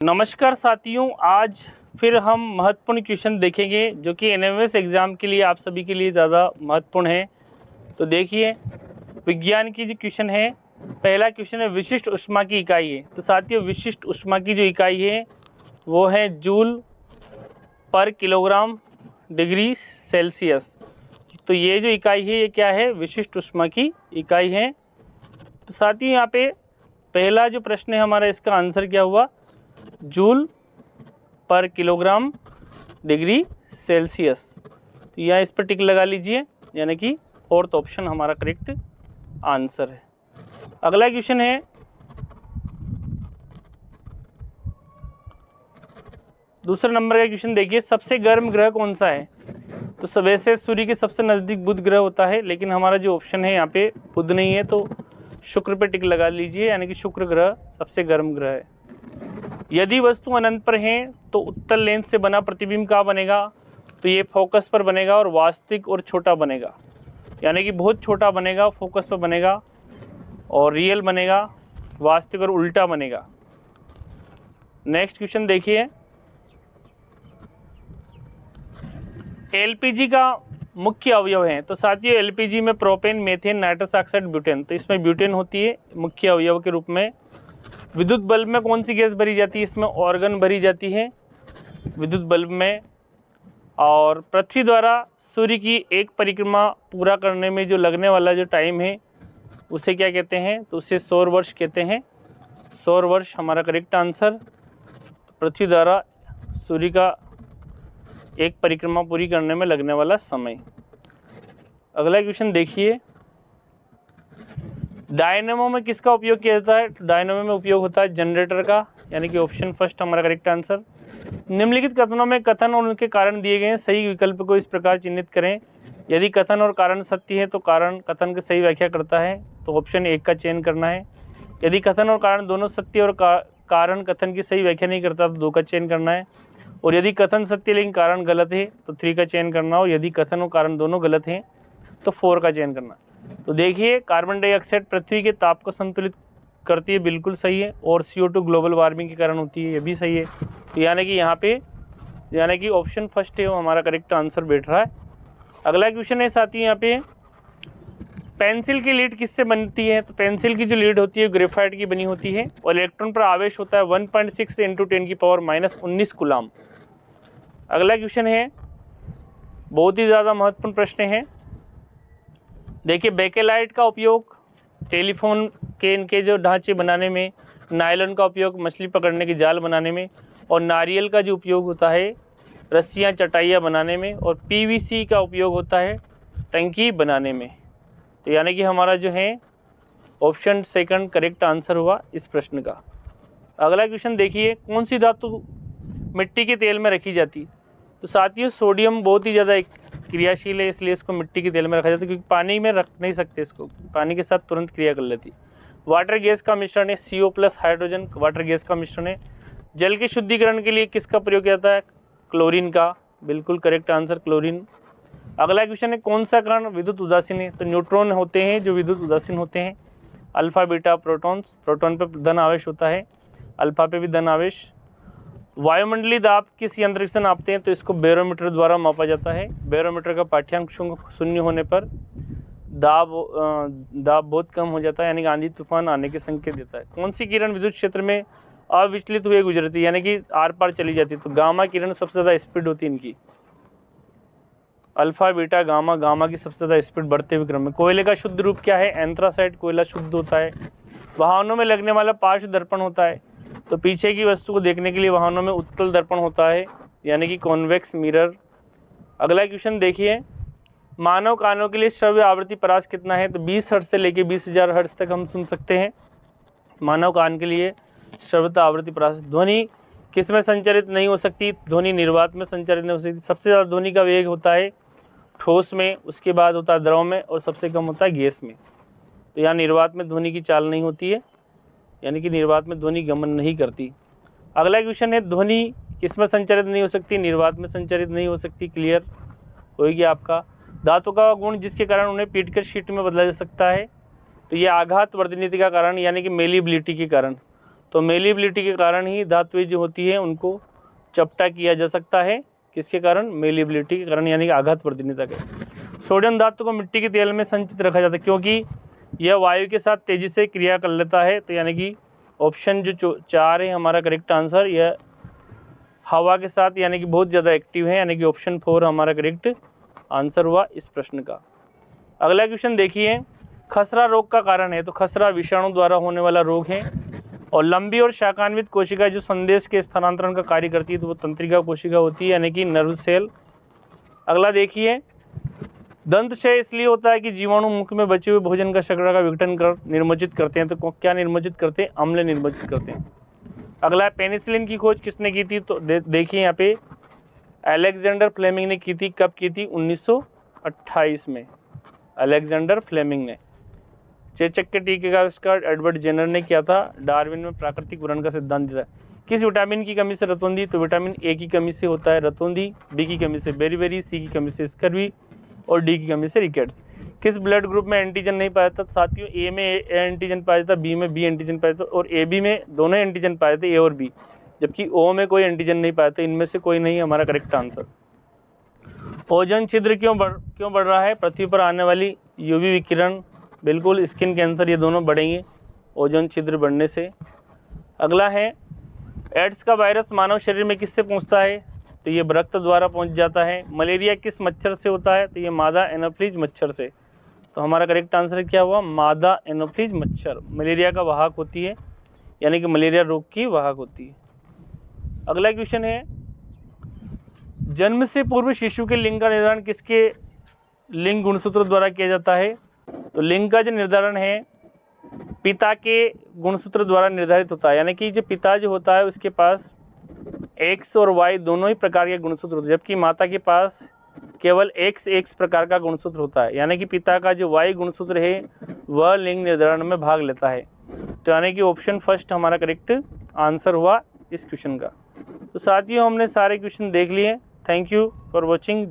नमस्कार साथियों, आज फिर हम महत्वपूर्ण क्वेश्चन देखेंगे जो कि एनएमएस एग्ज़ाम के लिए आप सभी के लिए ज़्यादा महत्वपूर्ण है। तो देखिए, विज्ञान की जो क्वेश्चन है, पहला क्वेश्चन है विशिष्ट ऊष्मा की इकाई है। तो साथियों, विशिष्ट ऊष्मा की जो इकाई है वो है जूल पर किलोग्राम डिग्री सेल्सियस। तो ये जो इकाई है ये क्या है? विशिष्ट ऊष्मा की इकाई है। तो साथियों, यहाँ पे पहला जो प्रश्न है हमारा, इसका आंसर क्या हुआ? जूल पर किलोग्राम डिग्री सेल्सियस। तो यहाँ इस पर टिक लगा लीजिए, यानी कि फोर्थ ऑप्शन हमारा करेक्ट आंसर है। अगला क्वेश्चन है, दूसरा नंबर का क्वेश्चन देखिए, सबसे गर्म ग्रह कौन सा है? तो वैसे सूर्य के सबसे नज़दीक बुध ग्रह होता है, लेकिन हमारा जो ऑप्शन है यहाँ पे बुध नहीं है, तो शुक्र पे टिक लगा लीजिए, यानी कि शुक्र ग्रह सबसे गर्म ग्रह है। यदि वस्तु अनंत पर है तो उत्तल लेंस से बना प्रतिबिंब कहाँ बनेगा? तो ये फोकस पर बनेगा और वास्तविक और छोटा बनेगा, यानी कि बहुत छोटा बनेगा, फोकस पर बनेगा, और रियल बनेगा, वास्तविक और उल्टा बनेगा। नेक्स्ट क्वेश्चन देखिए, एलपीजी का मुख्य अवयव है। तो साथियों, एलपीजी में propane, methane, nitrous oxide, butane, तो इसमें ब्यूटेन होती है मुख्य अवयव के रूप में। विद्युत बल्ब में कौन सी गैस भरी जाती है? इसमें ऑर्गन भरी जाती है विद्युत बल्ब में। और पृथ्वी द्वारा सूर्य की एक परिक्रमा पूरा करने में जो लगने वाला जो टाइम है उसे क्या कहते हैं? तो उसे सौर वर्ष कहते हैं। सौर वर्ष हमारा करेक्ट आंसर। पृथ्वी द्वारा सूर्य का एक परिक्रमा पूरी करने में लगने वाला समय। अगला क्वेश्चन देखिए, डायनेमो में किसका उपयोग किया जाता है? डायनेमो में उपयोग होता है जनरेटर का, यानी कि ऑप्शन फर्स्ट हमारा करेक्ट आंसर। निम्नलिखित कथनों में कथन और उनके कारण दिए गए हैं, सही विकल्प को इस प्रकार चिन्हित करें। यदि कथन और कारण सत्य है तो कारण कथन की सही व्याख्या करता है, तो ऑप्शन 1 का चयन करना है। यदि कथन और कारण दोनों सत्य और कारण कथन की सही व्याख्या नहीं करता तो 2 का चयन करना है। और यदि कथन सत्य लेकिन कारण गलत है तो 3 का चयन करना, और यदि कथन और कारण दोनों गलत हैं तो 4 का चयन करना। तो देखिए, कार्बन डाइऑक्साइड पृथ्वी के ताप को संतुलित करती है, बिल्कुल सही है, और CO2 ग्लोबल वार्मिंग के कारण होती है, ये भी सही है। तो यानी कि यहाँ पे यानी कि ऑप्शन फर्स्ट है वो हमारा करेक्ट आंसर बैठ रहा है। अगला क्वेश्चन है साथियों, यहाँ पे पेंसिल की लीड किससे बनती है? तो पेंसिल की जो लीड होती है ग्रेफाइट की बनी होती है, और इलेक्ट्रॉन पर आवेश होता है 1.6 × 10⁻⁻19 कूलम। अगला क्वेश्चन है, बहुत ही ज़्यादा महत्वपूर्ण प्रश्न है। देखिए, बेकेलाइट का उपयोग टेलीफोन के इनके जो ढांचे बनाने में, नायलॉन का उपयोग मछली पकड़ने की जाल बनाने में, और नारियल का जो उपयोग होता है रस्सियाँ चटाइयाँ बनाने में, और PVC का उपयोग होता है टंकी बनाने में। तो यानी कि हमारा जो है ऑप्शन सेकंड करेक्ट आंसर हुआ इस प्रश्न का। अगला क्वेश्चन देखिए, कौन सी धातु मिट्टी के तेल में रखी जाती? तो साथियों, सोडियम बहुत ही ज़्यादा क्रियाशील है, इसलिए इसको मिट्टी के तेल में रखा जाता है, क्योंकि पानी में रख नहीं सकते इसको, पानी के साथ तुरंत क्रिया कर लेती। वाटर गैस का मिश्रण है CO+ हाइड्रोजन, वाटर गैस का मिश्रण है। जल के शुद्धिकरण के लिए किसका प्रयोग किया जाता है? क्लोरीन का, बिल्कुल करेक्ट आंसर क्लोरीन। अगला क्वेश्चन है, कौन सा कण विद्युत उदासीन है? तो न्यूट्रॉन होते हैं जो विद्युत उदासीन होते हैं। अल्फा, बीटा, प्रोटॉन्स, प्रोटॉन पे धन आवेश होता है, अल्फा पे भी धन आवेश। वायुमंडलीय दाब किस यंत्र से नापते हैं? तो इसको बैरोमीटर द्वारा मापा जाता है। बैरोमीटर का पाठ्यांक 0 होने पर दाब बहुत कम हो जाता है, यानी कि आंधी तूफान आने के संकेत देता है। कौन सी किरण विद्युत क्षेत्र में अविचलित हुए गुजरती है, यानी कि आर पार चली जाती है? तो गामा किरण सबसे ज़्यादा स्पीड होती है इनकी। अल्फा, बीटा, गामा, गामा की सबसे ज़्यादा स्पीड बढ़ते हुए क्रम में। कोयले का शुद्ध रूप क्या है? एंथ्रासाइट कोयला शुद्ध होता है। वाहनों में लगने वाला पार्श्व दर्पण होता है, तो पीछे की वस्तु को देखने के लिए वाहनों में उत्तल दर्पण होता है, यानी कि कॉन्वेक्स मिरर। अगला क्वेश्चन देखिए, मानव कानों के लिए श्रव्य आवृत्ति परास कितना है? तो 20 हर्ट्ज से लेकर 20,000 हर्ट्ज तक हम सुन सकते हैं। मानव कान के लिए श्रव्यता आवृत्ति परास। ध्वनि किस में संचरित नहीं हो सकती? ध्वनि निर्वात में संचरित नहीं हो सकती। सबसे ज़्यादा ध्वनि का वेग होता है ठोस में, उसके बाद होता है द्रव में, और सबसे कम होता है गैस में। तो यहाँ निर्वात में ध्वनि की चाल नहीं होती है, यानी कि निर्वात में ध्वनि गमन नहीं करती। अगला क्वेश्चन है, ध्वनि किस में संचरित नहीं हो सकती? निर्वात में संचरित नहीं हो सकती। क्लियर होगी आपका। धातु का गुण जिसके कारण उन्हें पीटकर शीट में बदला जा सकता है, तो ये आघात वर्धनीति का कारण, यानी कि मेलिबिलिटी के कारण। तो मेलिएबिलिटी के कारण ही धातुएं जो होती है उनको चपटा किया जा सकता है। किसके कारण? मेलिएबिलिटी के कारण, यानी कि आघात वर्धनीयता के। सोडियम धातु को मिट्टी के तेल में संचित रखा जाता है क्योंकि यह वायु के साथ तेजी से क्रिया कर लेता है। तो यानी कि ऑप्शन जो 4 है हमारा करेक्ट आंसर। यह हवा के साथ यानी कि बहुत ज़्यादा एक्टिव है, यानी कि ऑप्शन 4 हमारा करेक्ट आंसर हुआ इस प्रश्न का। अगला क्वेश्चन देखिए, खसरा रोग का कारण है। तो खसरा विषाणु द्वारा होने वाला रोग है और लंबी और शाखान्वित कोशिका जो संदेश के स्थानांतरण का कार्य करती है तो वो तंत्रिका कोशिका होती है, यानी कि नर्व सेल। अगला देखिए, दंत क्षय इसलिए होता है कि जीवाणु मुख में बचे हुए भोजन का शर्करा का विघटन कर निर्मोचित करते हैं। तो क्या निर्मोचित करते हैं? अम्ल निर्मोचित करते हैं। अगला है, पेनिसिलिन की खोज किसने की थी? तो देखिए यहाँ पे अलेक्जेंडर फ्लेमिंग ने की थी। कब की थी? 1928 में अलेक्जेंडर फ्लेमिंग ने। चेचक के टीके का आविष्कार एडवर्ड जेनर ने किया था। डार्विन में प्राकृतिक वर्णन का सिद्धांत दिया। किस विटामिन की कमी से रतौंधी? तो विटामिन ए की कमी से होता है रतौंधी, बी की कमी से बेरीबेरी, सी की कमी से स्कर्वी और डी की कमी से रिकेट्स। किस ब्लड ग्रुप में एंटीजन नहीं पाया जाता? साथियों, ए में ए एंटीजन पाया जाता, बी में बी एंटीजन पाया जाता और ए बी में दोनों एंटीजन पाए थे, ए और बी, जबकि ओ में कोई एंटीजन नहीं पाया था। इनमें से कोई नहीं हमारा करेक्ट आंसर। ओजोन छिद्र क्यों बढ़ रहा है? पृथ्वी पर आने वाली यूवी विकिरण, बिल्कुल, स्किन कैंसर, ये दोनों बढ़ेंगे ओजोन छिद्र बढ़ने से। अगला है, एड्स का वायरस मानव शरीर में किससे पहुंचता है? तो ये रक्त द्वारा पहुंच जाता है। मलेरिया किस मच्छर से होता है? तो ये मादा एनोफ्लिज मच्छर से। तो हमारा करेक्ट आंसर क्या हुआ? मादा एनोफ्लिज मच्छर मलेरिया का वाहक होती है, यानी कि मलेरिया रोग की वाहक होती है। अगला क्वेश्चन है, जन्म से पूर्व शिशु के लिंग का निर्धारण किसके लिंग गुणसूत्र द्वारा किया जाता है? तो लिंग का जो निर्धारण है पिता के गुणसूत्र द्वारा निर्धारित होता है, यानी कि जो पिता जो होता है उसके पास एक्स और वाई दोनों ही प्रकार के गुणसूत्र होते हैं, जबकि माता के पास केवल एक्स प्रकार का गुणसूत्र होता है, यानी कि पिता का जो वाई गुणसूत्र है वह लिंग निर्धारण में भाग लेता है। तो यानी कि ऑप्शन फर्स्ट हमारा करेक्ट आंसर हुआ इस क्वेश्चन का। तो साथियों, हमने सारे क्वेश्चन देख लिए। Thank you for watching.